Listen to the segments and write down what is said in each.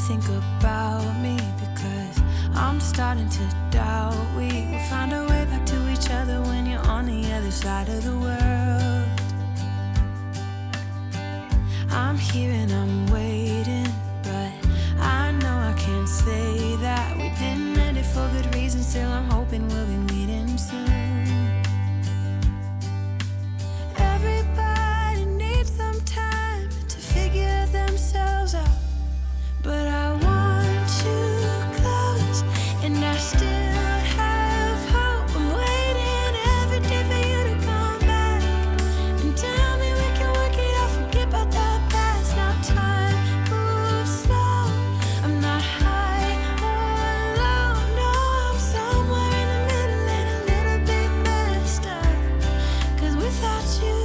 think about me, because I'm starting to doubt we will find our way back to each other when you're on the other side of the world. I'm here and I'm waiting, but I know I can't say that we didn't end it for good reasons. Still I'm hoping we'll be meeting soon. Everybody needs some time to figure themselves out, but I want you close, and I still have hope. I'm waiting every day for you to come back and tell me we can work it out, forget about the past. Now time moves slow, I'm not high or low, no, I'm somewhere in the middle and a little bit messed up, 'cause without you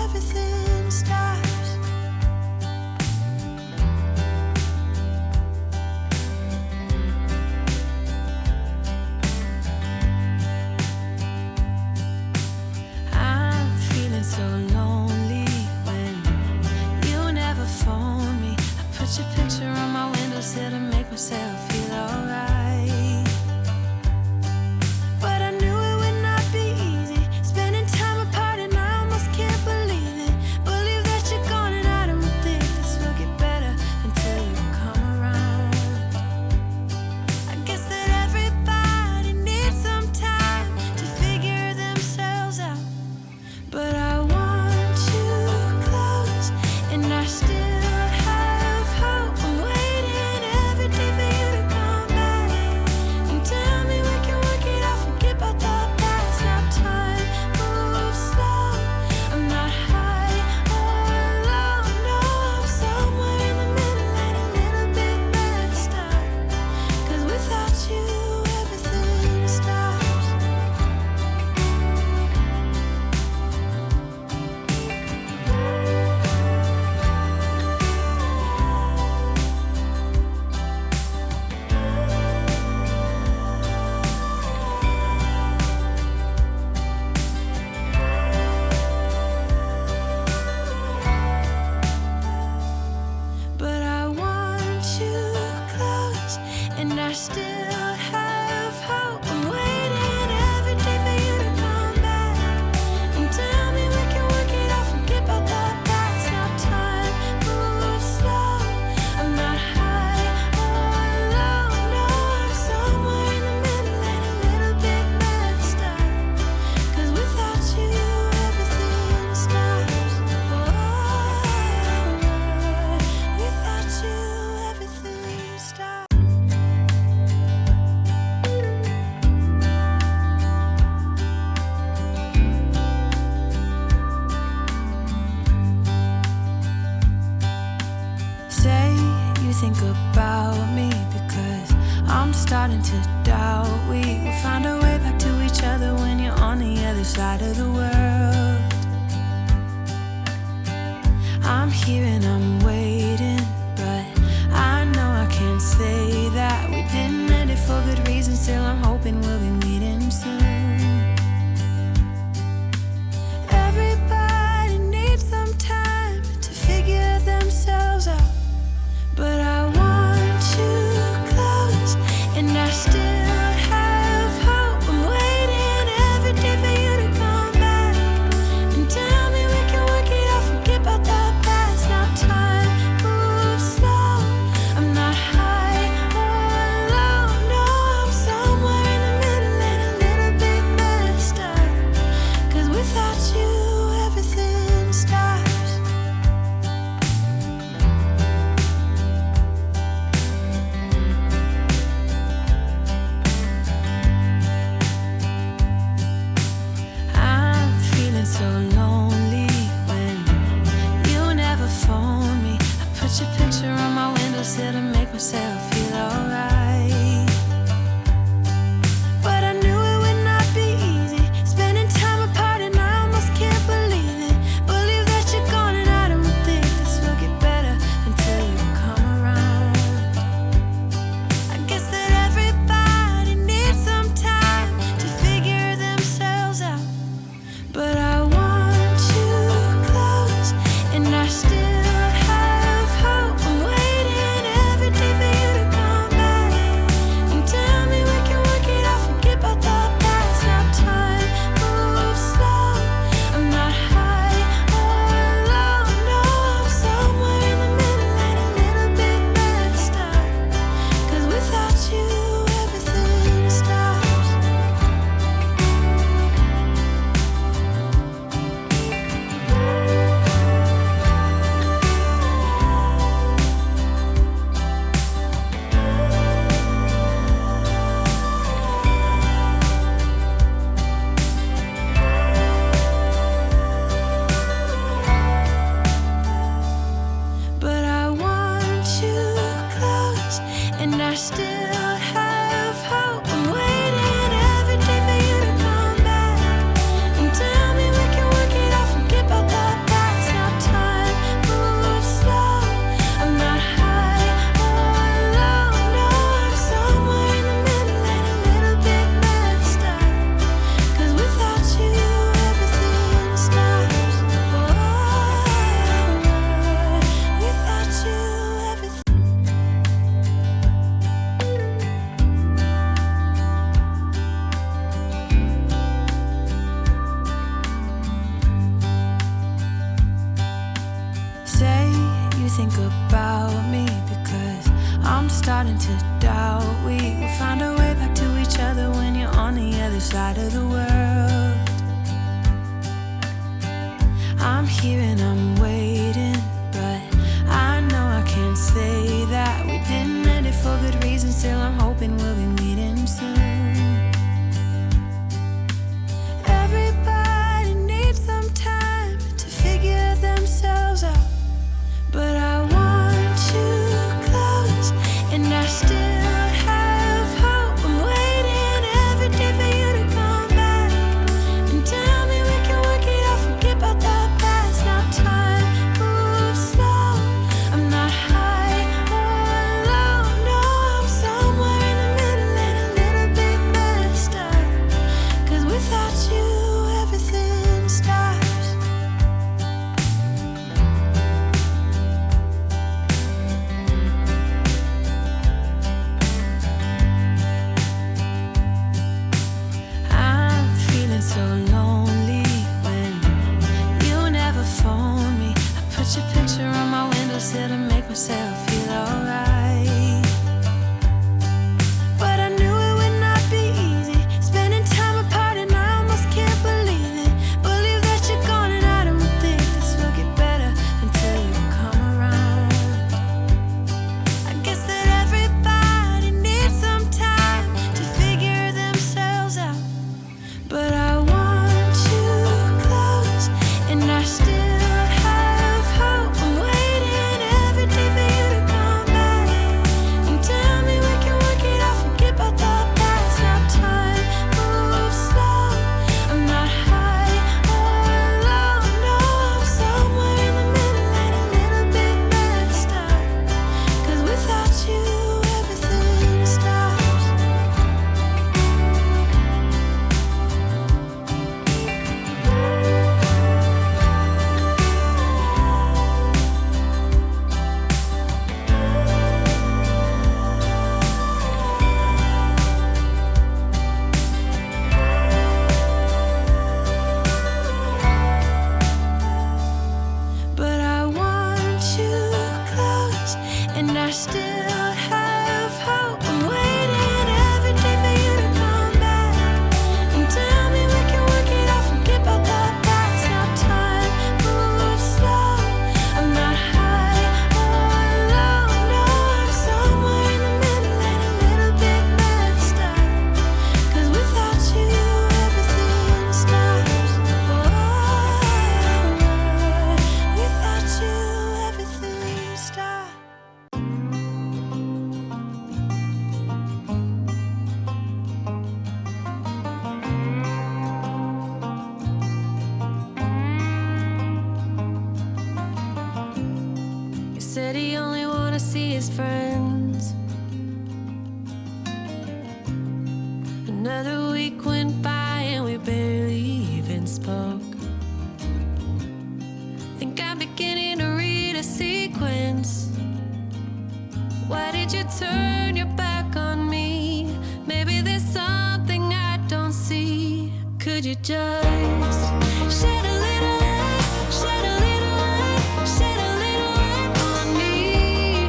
everything stops. I'm feeling so lonely when you never phone me. I put your picture on my windowsill to make myself feel alright, but I knew it would not be easy, spending time apart, and I almost can't believe it. Believe that you're gone, and I don't think this will get better until you come around. I guess that everybody needs some time to figure themselves out, but I want you close, and I still have hope. I'm waiting every day for you to come back and tell me we can work it out, forget about the past. Now time moves slow, I'm not high or low, no, I'm somewhere in the middle and a little bit messed up, 'cause without you everything stops. But I want you close, and I still have hope. I'm waiting every day for you to come back and tell me we can work it out, forget about the past. Now time moves slow, I'm not high or low, no, I'm somewhere in the middle and a little bit messed up, 'cause without you everything stops. Without you everything stops. Say you think about me, because I'm starting to doubt we will find our way back to each other when you're on the other side of the world. I'm here and I'm waiting, but I know I can't say that we didn't end it for good reasons. Still I'm hoping we'll be meeting soon. Everybody needs some time to figure themselves out, but I want you close, and I still have hope. I'm waiting every day for you to come back and tell me we can work it out, forget about the past. Now time Another week went by and we barely even spoke. Think I'm beginning to read a sequence. Why did you turn your back on me? Maybe there's something I don't see. Could you just shed a little light, shed a little light, shed a little light on me?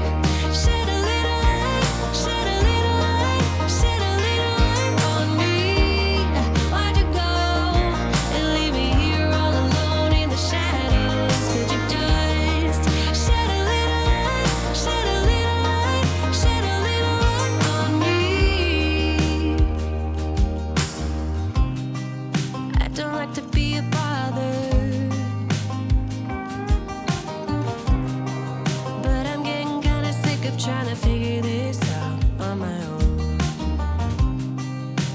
Shed a little light, shed a little light, shed a little light on me. Why'd you go and leave me here all alone in the shadows? Could you just shed a little light, shed a little light, shed a little light on me? I don't like to be a bother, but I'm getting kinda sick of trying to figure this out on my own.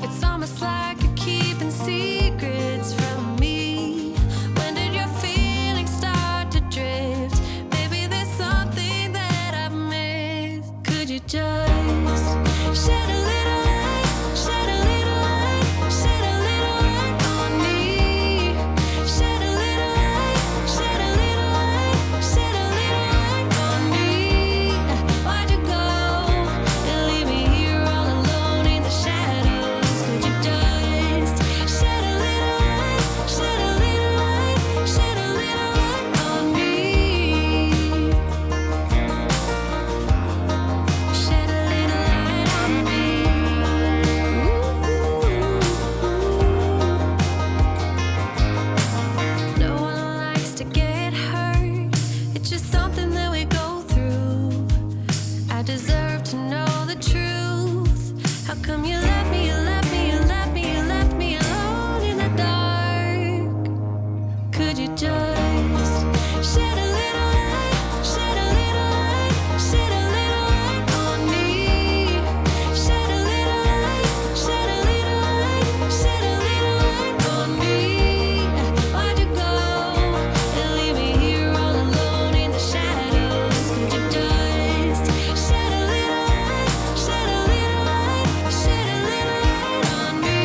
It's almost like you're keeping secrets from me. When did your feelings start to drift? Maybe there's something that I've missed. Could you just shed a little light, shed a little light, shed a little light on me? Shed a little light, shed a little light, shed a little light on me. Why'd you go and leave me here all alone in the shadows? Could you just shed a little light, shed a little light, shed a little light on me? Shed a little light on me. No one likes to get hurt. It's just something that we go through. I deserve to know the truth. How come you left me, you left me, you left me, you left me alone in the dark? Could you just shed a little light, shed a little light, shed a little light on me? Shed a little light, shed a little light, shed a little light on me. Why'd you go and leave me here all alone in the shadows? Could you just shed a little light, shed a little light, shed a little light on me?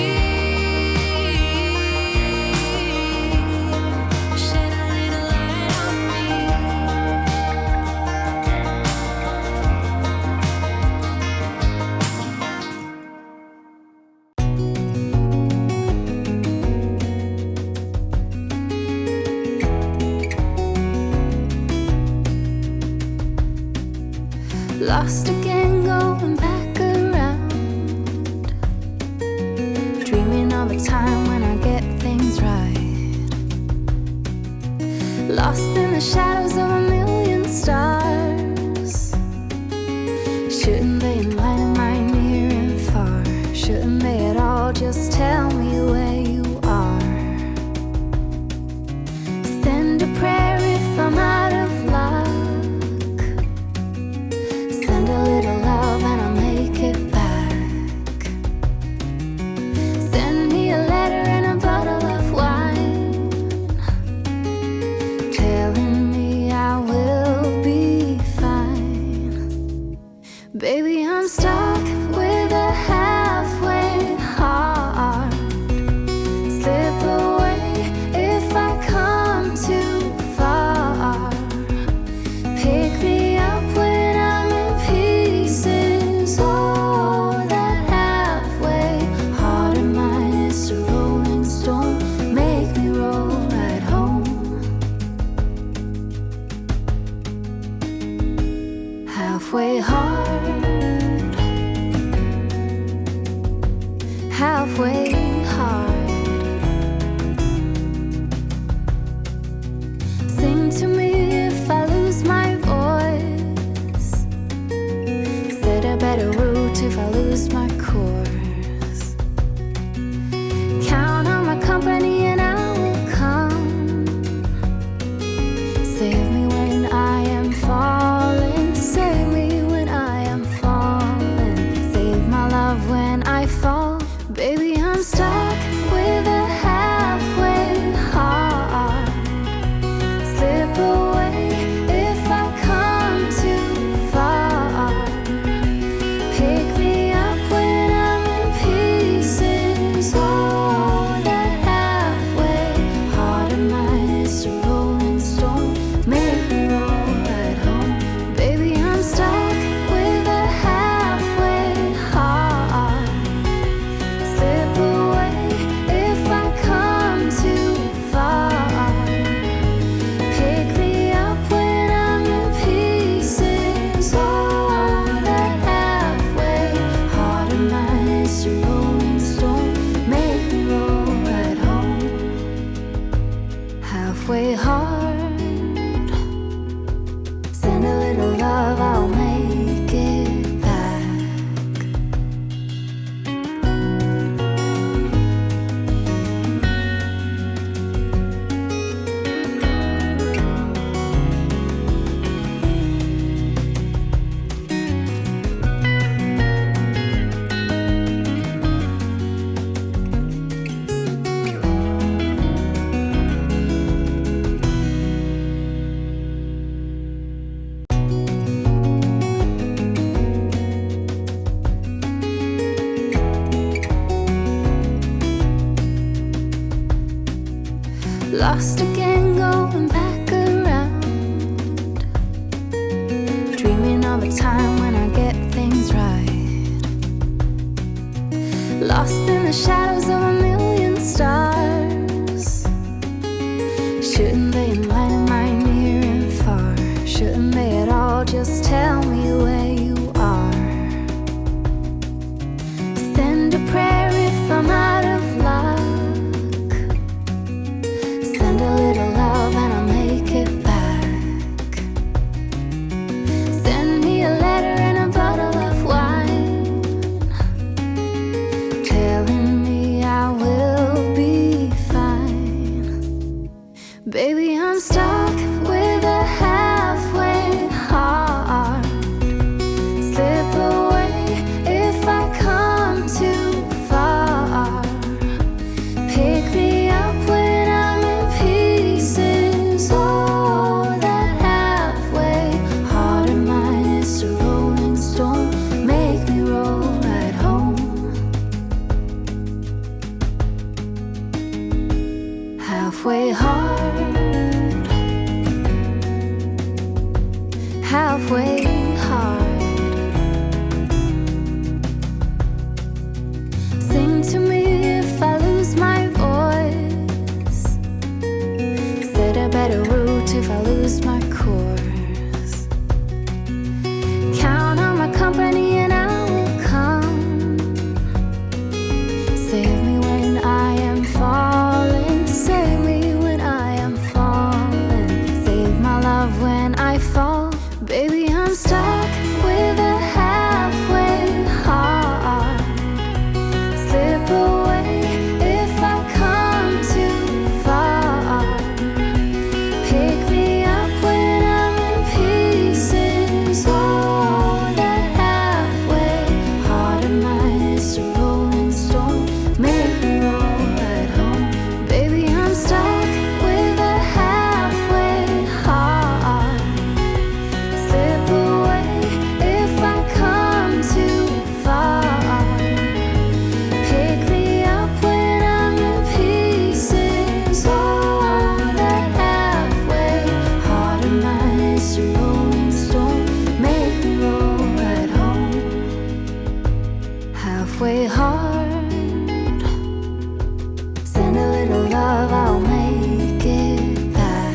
Shed a little light on me. Lost again, going back around, dreaming of a time when I get things right. Lost in the shadows of a million stars. Shouldn't they enlighten my near and far? Shouldn't they at all just tell me where you are? Send a prayer if I'm out of luck. Send a little love and I'll make it back. Send me a letter and a bottle of wine, telling me I will be fine. Baby, I'm stuck with a halfway heart. Slip away if I come too far. Pick me up when I'm in pieces. Oh, that halfway heart of mine is a rolling stone. Make me roll right home. Halfway hard, halfway hard. Sing to me if I lose my voice. Set a better route if I lose my course. Count on my company and I will come. Save me when I am falling. Save me when I am falling. Save my love when I fall. Baby, I'm stuck with a halfway heart. Slip away if I come too far. Pick me up when I'm in pieces. Lost again, going back around, dreaming of a time when I get things right. Lost in the shadows of a million stars. Shouldn't they enlighten my near and far? Shouldn't they at all just tell me where you are? Send a prayer if I'm out of luck. Send a little love and I'll make it back. Send me a letter and a bottle of wine, telling me I will be fine. Baby, I'm stuck with a halfway heart. Slip away if I come too far. Pick me up when I'm in pieces. Oh, that halfway heart of mine is a rolling stone. Make me roll right home. Halfway hard, halfway hard. Sing to me if I lose my voice. Set a better route if I lose my course. Count on my company and I will come. Save me when I am falling. Save me when I am falling. Save my love when I fall. Baby, I'm stuck with a halfway heart. Slip away if I come too far. Pick me up when I'm in pieces. Oh, that halfway heart of mine is a rolling stone. Make me roll right home. Baby, I'm stuck with a halfway heart. Slip away if I come too far. Pick me up when I'm in pieces. Oh, that halfway heart of mine is a rolling stone. Make me roll right home. Halfway hard. Send a little love, I'll make it back.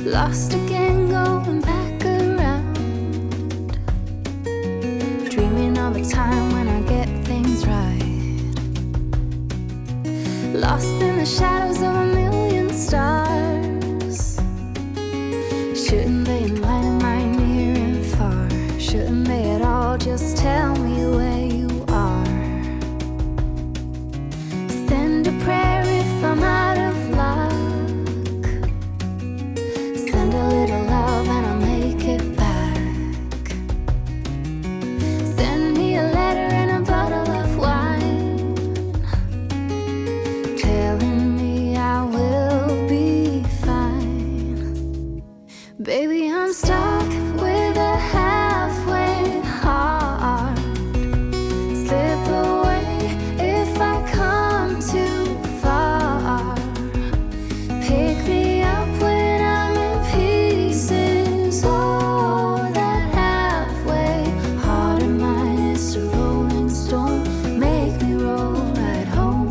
Lost again, going back around, dreaming of a time when I get things right. Lost in the shadows of a million stars. Shouldn't they enlighten my near and far? Shouldn't they at all just tell me where you are? Send a prayer if I'm out of luck. Send a little love and I'll make it back. Send me a letter and a bottle of wine, telling me I will be fine. Baby, I'm stuck with a halfway heart. Slip away if I come too far. Pick me up when I'm in pieces. Oh, that halfway heart of mine is a rolling stone. Make me roll right home.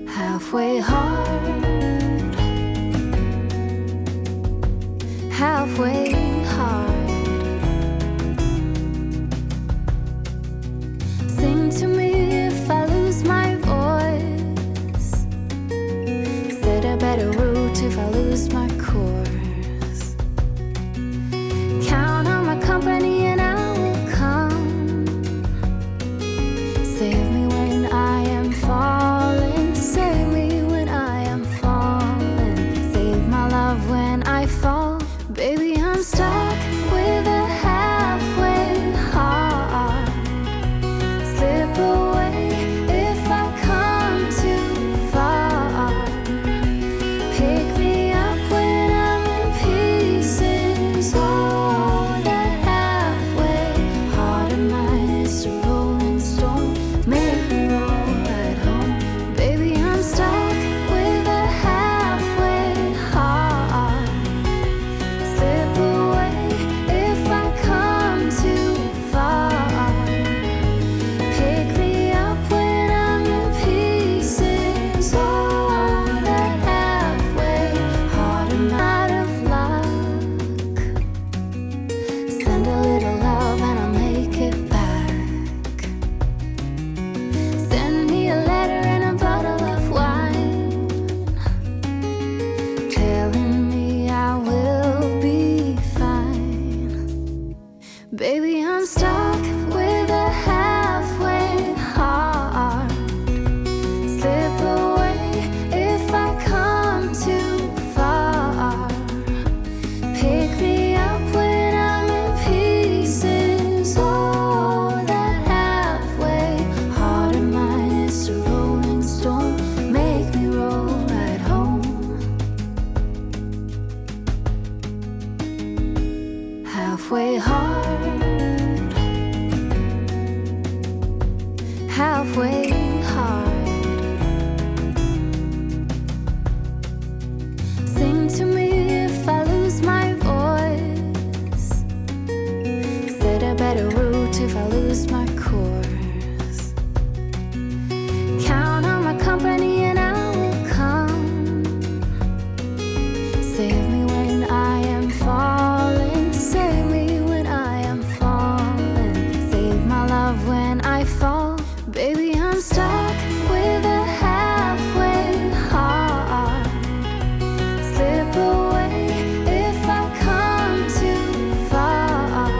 Halfway hard, halfway hard. Sing to me if I lose my voice. Set a better route if I lose my course. Count on my company and I will come. Save me when I am falling. Save me when I am falling. Save my love when I fall. Baby, I'm stuck with a halfway heart. Slip away if I come too far. halfway hard. Sing to me if I lose my voice. Set a better route if I lose my course. Count on my company and I will come. Save me when I am falling. Save me when I am falling. Save my love when I fall. Baby, I'm stuck with a halfway heart. Slip away if I come too far.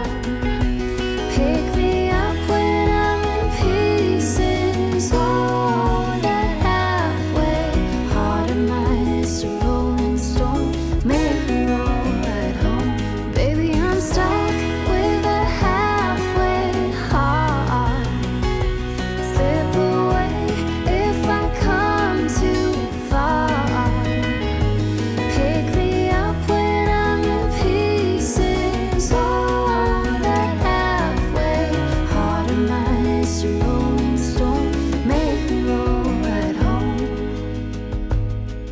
Pick me up when I'm in pieces. Oh, that halfway heart of mine is a rolling stone. Make me roll right home. Baby, I'm stuck with a halfway heart. Slip away if I come too far. Pick me up when I'm in pieces. Oh, that halfway heart of mine is a rolling stone. Make me roll right home.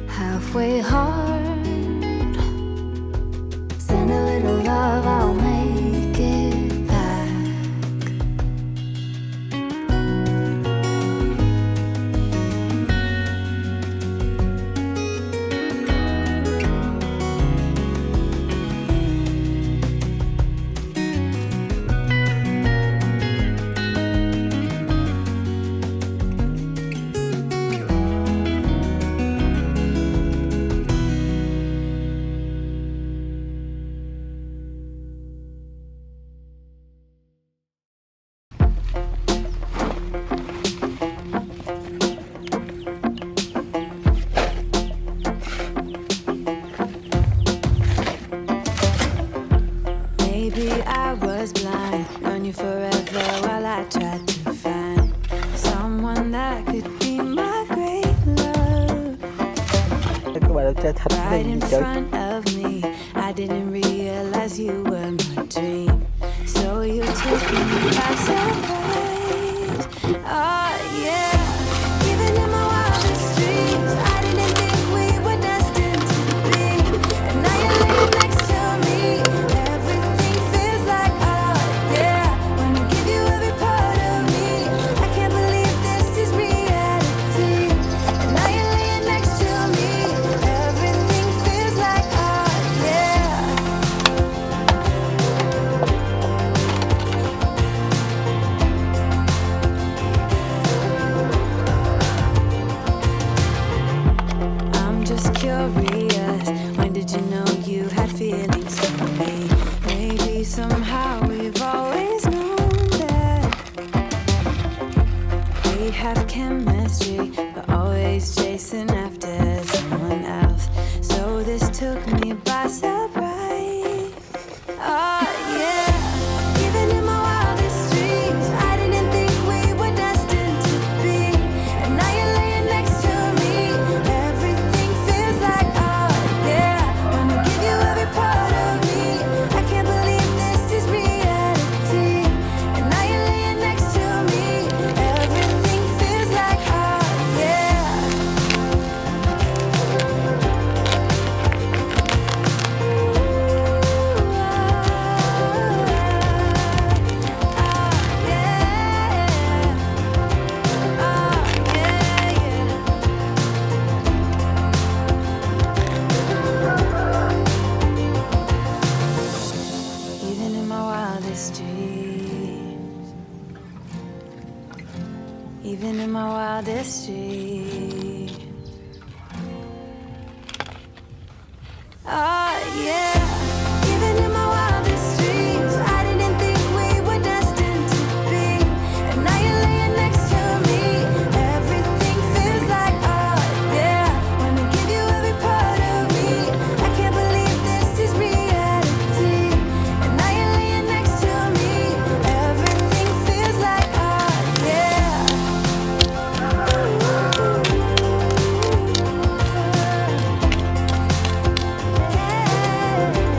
Halfway heart. Send a little love, I'll make it back. Maybe I was blind, known you forever while I tried to find someone that could be my great love. Các bạn đã chơi thật Right hay in gì chơi? front of me, I didn't realize you were my dream. So you took me by surprise. Oh yeah, even in my wildest dreams, I didn't think we were destined to be. And now you're laying next to me, everything feels like oh yeah. When I give you every part of me, I can't believe this is reality. And now you're laying next to me, everything feels like oh yeah. I'm just curious, when did you know you had feelings for me? Maybe somehow we've always known that we have chemistry, but always chasing after someone else. So this took me by surprise. Oh yeah, even in my wildest dreams, I didn't think we were destined to be. And now you're laying next to me, everything feels like oh yeah. Wanna give you every part of me, I can't believe this is reality. And now you're laying next to me, everything feels like oh yeah. Even in my wildest dreams, even in my wildest dreams. Oh yeah, even in my wildest dreams, I didn't think we were destined to be. And now you're laying next to me, everything feels like oh yeah. Wanna give you every part of me, I can't believe this is reality. And now you're laying next to me, everything feels like oh yeah. Yeah.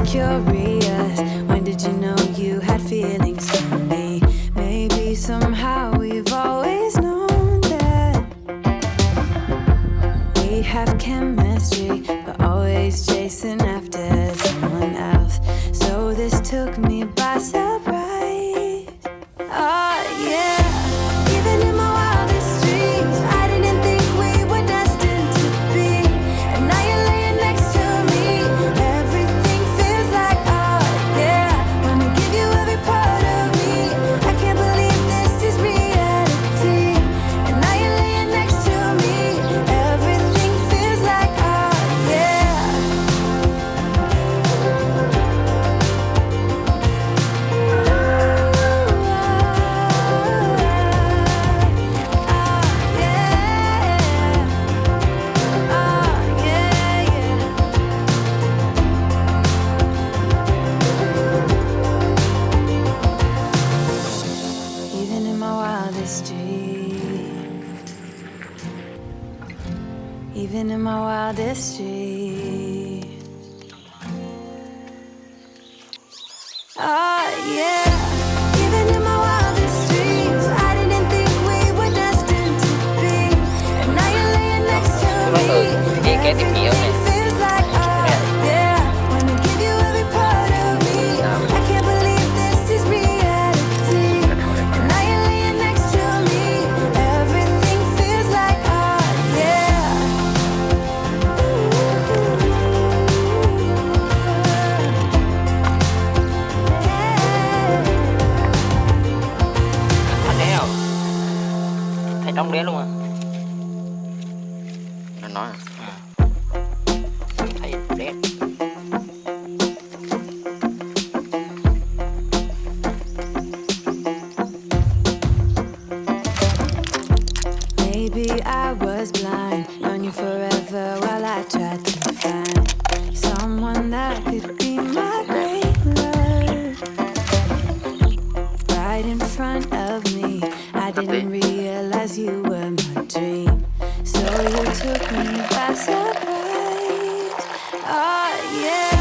curious. When did you know you had feelings for me? Maybe somehow we've always known that we have chemistry, but always chasing after someone else. So this took me by surprise. Oh yeah. Even in my wildest dreams, I didn't think we were destined to be. And now you're laying next to me. Everything feels like, oh yeah. Wanna give you every part of me. I can't believe this is reality. And now you're laying next to me. Everything feels like, oh yeah. Even in my wildest dreams, even in my wildest dreams. Oh yeah. Even in my wildest dreams, I didn't think we were destined to be. And now you're laying next to me. Everything feels like, oh yeah. Wanna give you every part of me. I can't believe this is reality. And now you're laying next to me. Everything feels like, oh yeah. Anh thấy không? Thấy trong đế luôn à? Anh nói à? Thấy đế. Maybe I was blind, known you forever while I tried to find someone that could be my great love. Right in front of me, I didn't realize you were my dream. So you took me by surprise. Oh yeah.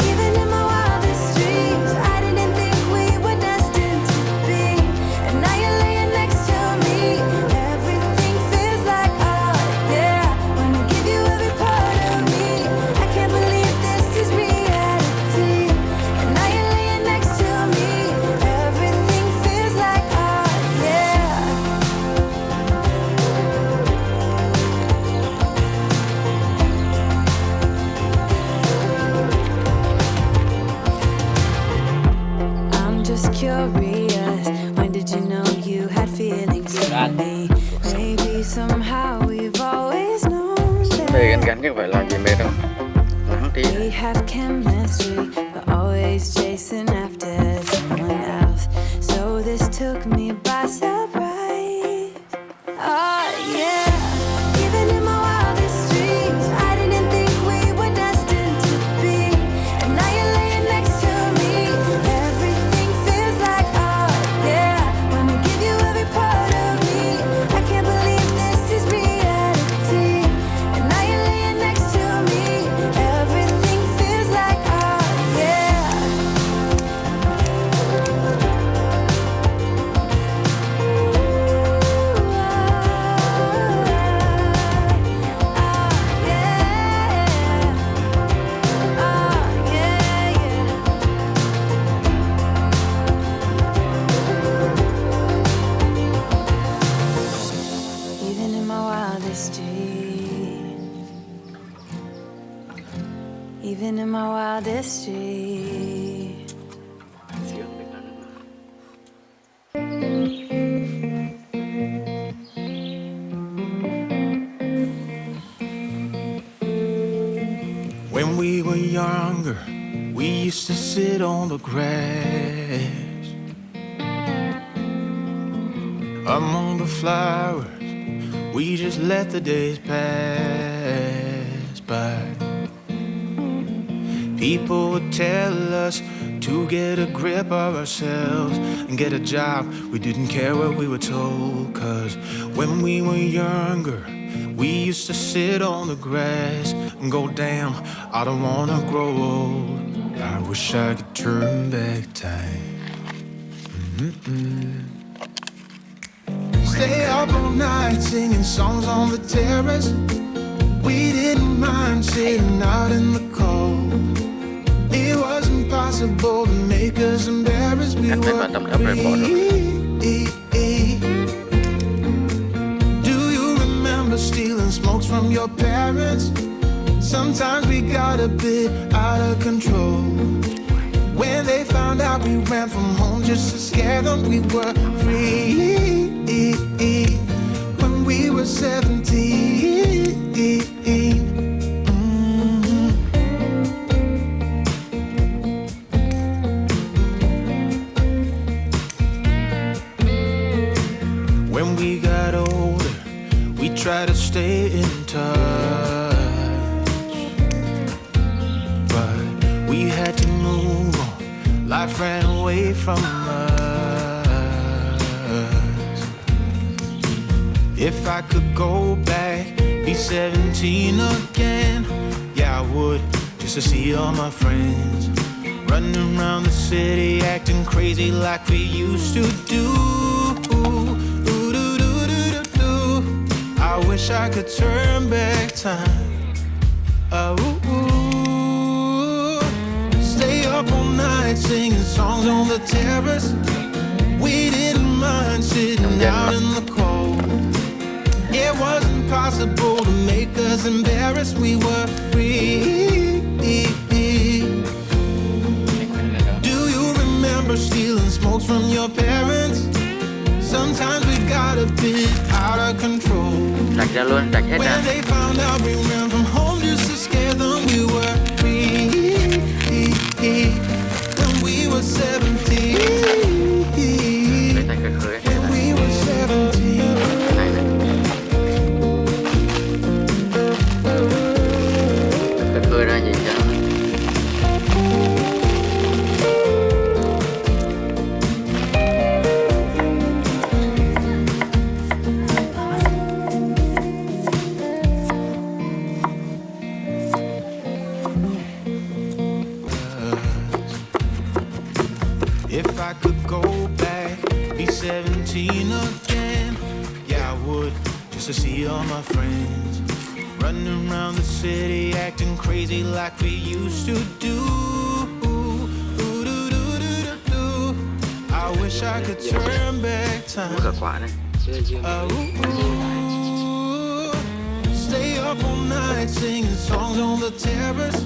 Even in my wildest dreams, I didn't think we were destined to be. And now you're laying next to me. Everything feels like, oh yeah. Wanna give you every part of me. I can't believe this is reality. And now you're laying next to me. Everything feels like, oh yeah. I'm just curious. When did you know you had feelings for me? Maybe somehow we've always known Đây that gắn cái phải làm gì mệt không? Nắng tí. we have chemistry, but always chasing after someone else. So this took me by surprise. Oh yeah. Even in my wildest dreams, I didn't think we were destined to be. And now you're laying next to me. Everything feels like, oh yeah. Wanna give you every part of me. I can't believe this is reality. And now you're laying next to me. Everything feels like, oh yeah. Even in my wildest dreams, even in my wildest dreams. When we were younger, we used to sit on the grass among the flowers. We just let the days pass by. People would tell us to get a grip of ourselves and get a job. We didn't care what we were told, 'cause when we were younger, we used to sit on the grass and go, damn, I don't wanna grow old. I wish I could turn back time. Stay up all night singing songs on the terrace. We didn't mind sitting out in the cold. It wasn't possible to make us embarrassed. We were free. Do you remember stealing smokes from your parents? Sometimes we got a bit out of control. When they found out we ran from home just to scare them, we were free. When we were 17. When we got older, we tried to stay in touch, but we had to move on. Life ran away from us. If I could go back, be 17 again, yeah, I would, just to see all my friends running around the city, acting crazy like we used to do. I wish I could turn back time. Stay up all night singing songs on the terrace. We didn't mind sitting out in the cold. It wasn't possible to make us embarrassed. We were free. Do you remember stealing smokes from your parents? Sometimes we got a bit out of control. Đặt ra luôn, đặt hết ra. When they found out we ran from home just to scare them, we were free. When we were 17. Để tay khơi khơi. When we were 17. Này này. Khơi khơi ra nhìn cho. If I could go back, be 17 again, yeah, I would, just to see all my friends running around the city, acting crazy like we used to do. I wish I could turn back Mua cả time. quả này. Stay up all night singing songs on the terrace.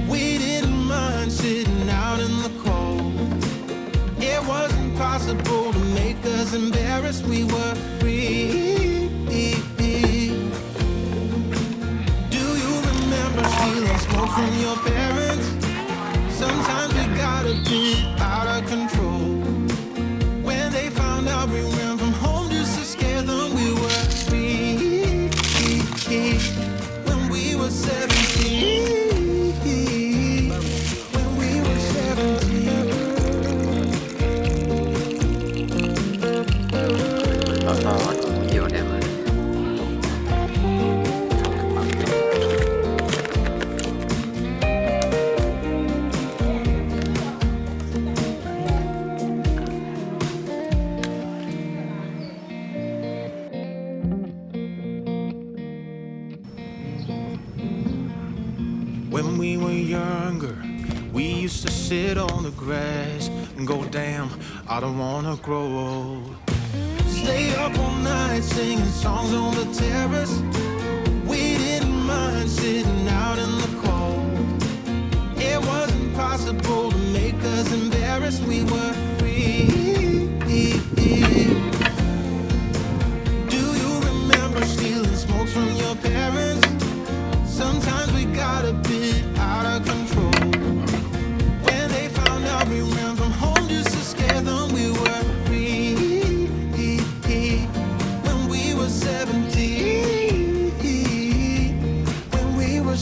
We didn't mind sitting out in the cold. It wasn't possible to make us embarrassed. We were free. Do you remember stealing smoke from your parents? Sometimes we got a bit out of control. When they found out we ran from home just to scare them, we were free. When we were 17. When we were 17. To nhiều đẹp hơn. When we were younger, we used to sit on the grass and go, damn, I don't wanna grow old. Stay up all night singing songs on the terrace. We didn't mind sitting out in the cold. It wasn't possible to make us embarrassed. We were free. Do you remember stealing smokes from your parents? Sometimes we got a bit out of control. When they found out we ran from home just to scare them, we were free. When we were 17. When we were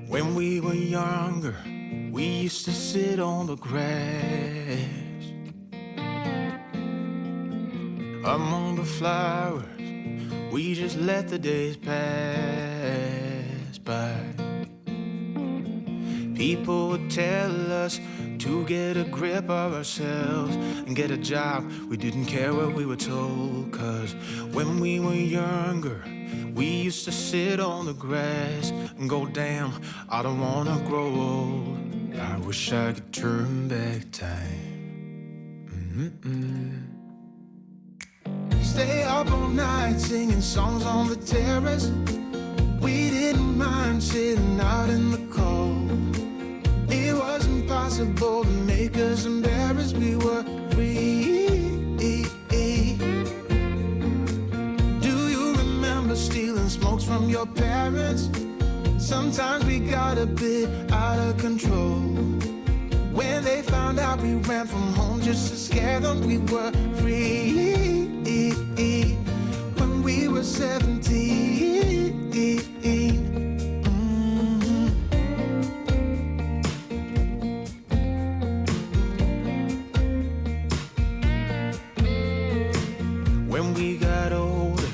When we were younger, we used to sit on the grass among the flowers. We just let the days pass by. People would tell us to get a grip of ourselves and get a job. We didn't care what we were told, 'cause when we were younger, we used to sit on the grass and go, damn, I don't wanna grow old. I wish I could turn back time. Stay up all night singing songs on the terrace. We didn't mind sitting out in the cold. It was impossible to make us embarrassed. We were free. Do you remember stealing smokes from your parents? Sometimes we got a bit out of control. When they found out we ran from home just to scare them, we were free. When we were 17. When we got older,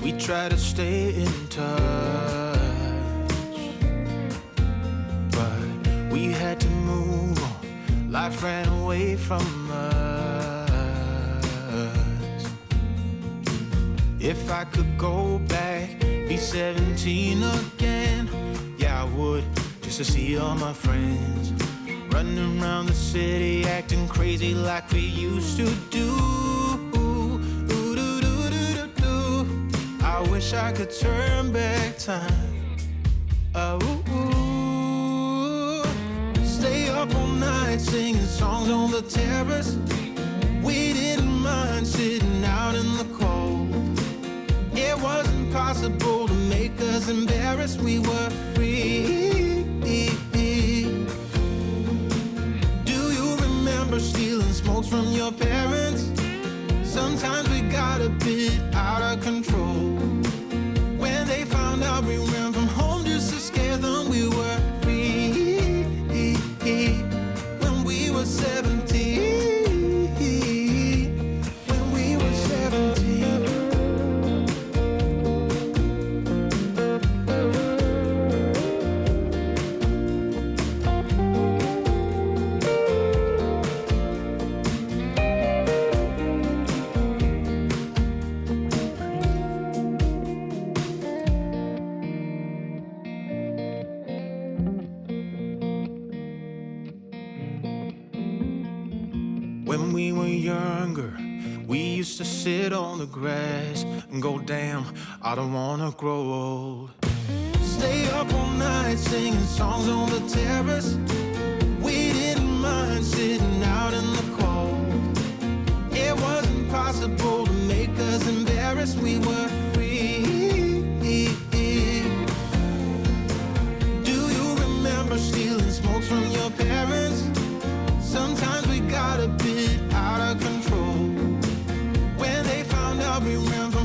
we tried to stay in touch, but we had to move on. Life ran away from us. If I could go back, be 17 again, yeah, I would, just to see all my friends running around the city, acting crazy like we used to do. I wish I could turn back time. Stay up all night singing songs on the terrace. We didn't mind sitting out in the cold. It wasn't possible to make us embarrassed. We were free. Do you remember stealing smokes from your parents? Sometimes we got a bit out of control. When they found out we ran from home just to scare them, we were free. When we were 17. When we were 17. When we were younger, we used to sit on the grass and go, damn, I don't wanna grow old. Stay up all night singing songs on the terrace. We didn't mind sitting out in the cold. It wasn't possible to make us embarrassed. We were free. Do you remember stealing smokes from your parents? Sometimes we got a bit out of control. When they found out we ran from